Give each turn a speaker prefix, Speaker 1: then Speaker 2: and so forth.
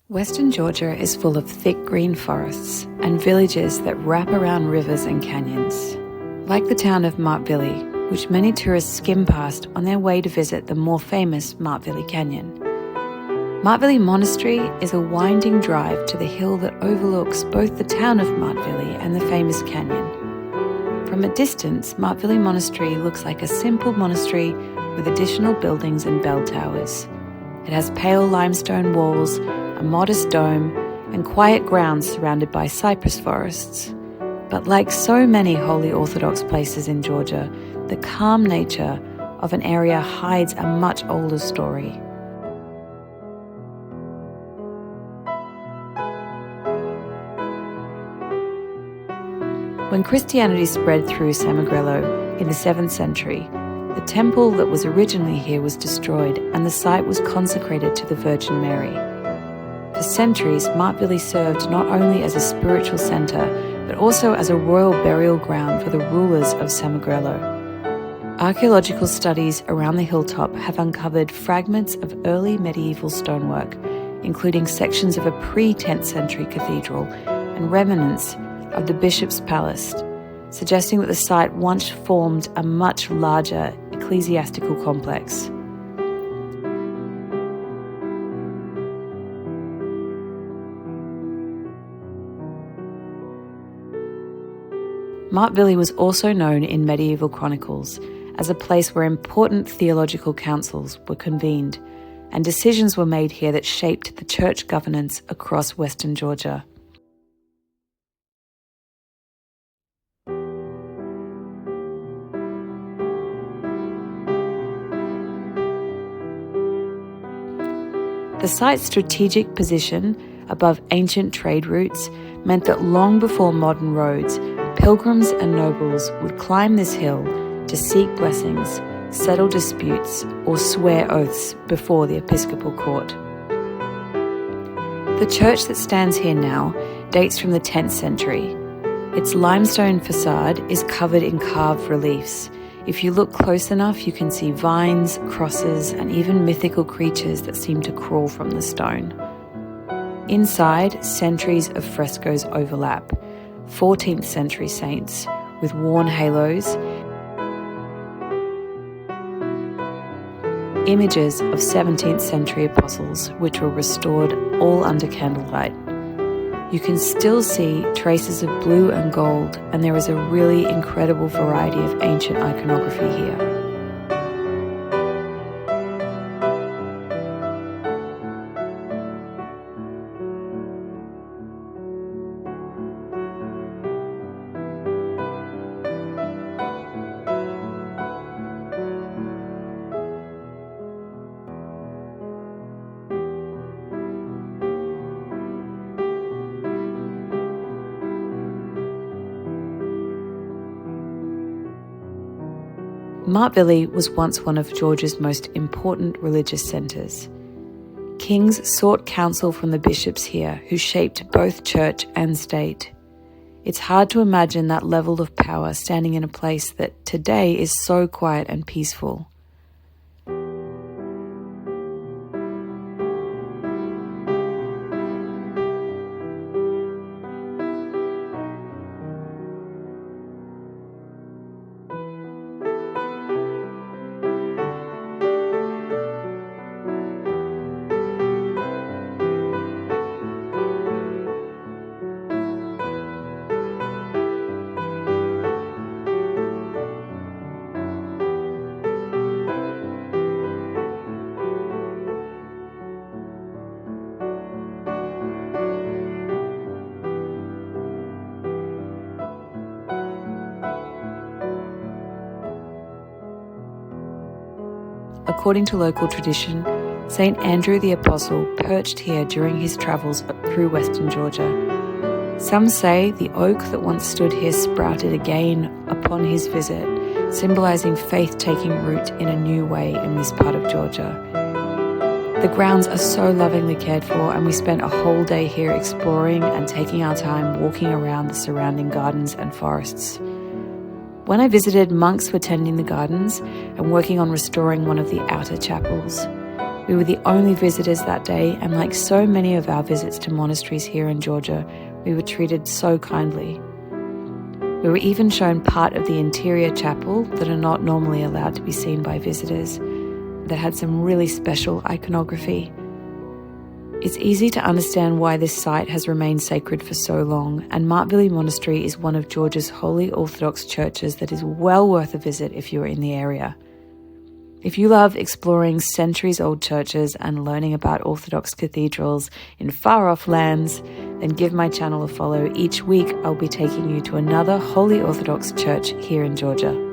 Speaker 1: Western Georgia is full of thick green forests and villages that wrap around rivers and canyons. Like the town of Martvili, which many tourists skim past on their way to visit the more famous Martvili Canyon. Martvili Monastery is a winding drive to the hill that overlooks both the town of Martvili and the famous canyon. From a distance, Martvili Monastery looks like a simple monastery with additional buildings and bell towers. It has pale limestone walls, a modest dome, and quiet grounds surrounded by cypress forests. But like so many holy Orthodox places in Georgia, the calm nature of an area hides a much older story. When Christianity spread through Samegrelo in the 7th century, the temple that was originally here was destroyed and the site was consecrated to the Virgin Mary. For centuries, Martvili served not only as a spiritual centre, but also as a royal burial ground for the rulers of Samegrelo. Archaeological studies around the hilltop have uncovered fragments of early medieval stonework, including sections of a pre-10th century cathedral and remnants of the bishop's palace, suggesting that the site once formed a much larger ecclesiastical complex. Martvili was also known in medieval chronicles as a place where important theological councils were convened, and decisions were made here that shaped the church governance across Western Georgia. The site's strategic position above ancient trade routes meant that long before modern roads, pilgrims and nobles would climb this hill to seek blessings, settle disputes, or swear oaths before the episcopal court. The church that stands here now dates from the 10th century. Its limestone facade is covered in carved reliefs. If you look close enough, you can see vines, crosses, and even mythical creatures that seem to crawl from the stone. Inside, centuries of frescoes overlap. 14th century saints with worn halos, images of 17th century apostles which were restored all under candlelight. You can still see traces of blue and gold, and there is a really incredible variety of ancient iconography here. Martvili was once one of Georgia's most important religious centres. Kings sought counsel from the bishops here, who shaped both church and state. It's hard to imagine that level of power standing in a place that today is so quiet and peaceful. According to local tradition, St. Andrew the Apostle perched here during his travels through Western Georgia. Some say the oak that once stood here sprouted again upon his visit, symbolising faith taking root in a new way in this part of Georgia. The grounds are so lovingly cared for, and we spent a whole day here exploring and taking our time walking around the surrounding gardens and forests. When I visited, monks were tending the gardens and working on restoring one of the outer chapels. We were the only visitors that day, and like so many of our visits to monasteries here in Georgia, we were treated so kindly. We were even shown part of the interior chapel that are not normally allowed to be seen by visitors, that had some really special iconography. It's easy to understand why this site has remained sacred for so long, and Martvili Monastery is one of Georgia's holy Orthodox churches that is well worth a visit if you are in the area. If you love exploring centuries-old churches and learning about Orthodox cathedrals in far-off lands, then give my channel a follow. Each week I'll be taking you to another holy Orthodox church here in Georgia.